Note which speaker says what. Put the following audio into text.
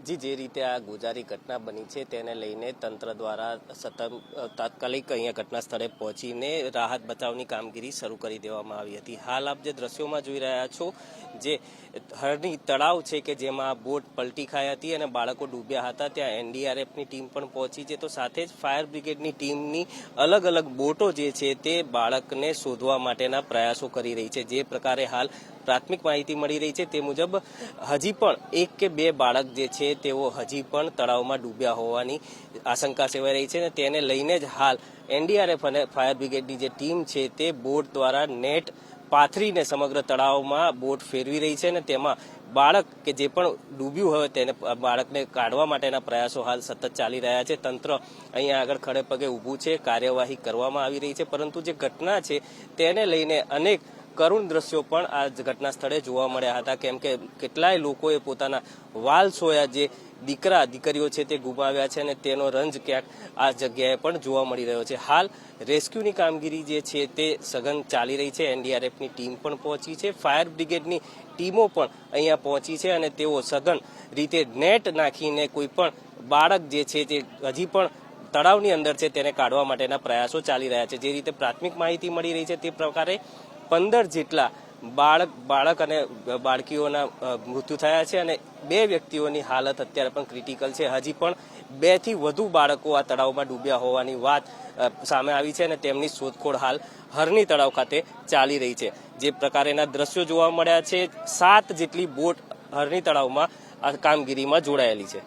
Speaker 1: જી જે રીતે આ ગોઝારી ઘટના બની છે તેને લઈને તંત્ર દ્વારા તાત્કાલિક અહીંયા ઘટના સ્થળે પહોંચીને રાહત બચાવની કામગીરી શરૂ કરી દેવામાં આવી હતી। હાલ આપ જે દ્રશ્યોમાં જોઈ રહ્યા છો જે હરણી તળાવ છે કે જેમાં બોટ પલટી ખાઈ હતી અને બાળકો ડૂબ્યા હતા, ત્યાં એનડીઆરએફની ટીમ પણ પહોંચી છે, તો સાથે જ ફાયર બ્રિગેડની ટીમની અલગ અલગ બોટો જે છે તે બાળકને શોધવા માટેના પ્રયાસો કરી રહી છે। જે પ્રકારે હાલ પ્રાથમિક માહિતી મળી રહી છે તે મુજબ હજી પણ 1 કે 2 બાળક જે છે તેઓ હજી પણ તળાવમાં ડૂબ્યા હોવાની આશંકા સેવાઈ રહી છે અને તેને લઈને જ હાલ એનડીઆરએફ અને ફાયર બ્રિગેડની જે ટીમ છે તે બોટ દ્વારા નેટ પાથરીને સમગ્ર તળાવમાં બોટ ફેરવી રહી છે અને તેમાં બાળક કે જે પણ ડૂબ્યું હોય તેને બાળકને કાઢવા માટેના પ્રયાસો હાલ સતત ચાલી રહ્યા છે। તંત્ર અહીંયા આગળ ખડે પગે ઊભું છે, કાર્યવાહી કરવામાં આવી રહી છે, પરંતુ જે ઘટના છે તેને લઈને અનેક કરુણ દ્રશ્યો પણ આ ઘટના સ્થળે જોવા મળ્યા હતા, કેમ કે કેટલાય લોકોએ પોતાના વાલ સોયા જે દીકરીઓ છે તે ગુમાવ્યા છે અને તેનો રંજ ક્યાંક આ જગ્યાએ પણ જોવા મળી રહ્યો છે। હાલ રેસ્ક્યુની કામગીરી જે છે તે સઘન ચાલી રહી છે, એનડીઆરએફની ટીમ પણ પહોંચી છે, ફાયર બ્રિગેડની ટીમો પણ અહીંયા પહોંચી છે અને તેઓ સઘન રીતે નેટ નાખીને કોઈ પણ બાળક જે છે તે હજી પણ તળાવની અંદર છે તેને કાઢવા માટેના પ્રયાસો ચાલી રહ્યા છે। જે રીતે પ્રાથમિક માહિતી મળી રહી છે તે પ્રકારે 15 જેટલા બાળક અને બાળકીઓના મૃત્યુ થયા છે અને 2 વ્યક્તિઓની હાલત અત્યારે પણ ક્રિટિકલ છે। હજી પણ 2 થી વધુ બાળકો આ તળાવમાં ડૂબ્યા હોવાની વાત સામે આવી છે અને તેમની શોધખોળ હાલ હરણી તળાવ ખાતે ચાલી રહી છે। જે પ્રકારેના દ્રશ્યો જોવા મળ્યા છે, 7 જેટલી બોટ હરણી તળાવમાં આ કામગીરીમાં જોડાયેલી છે।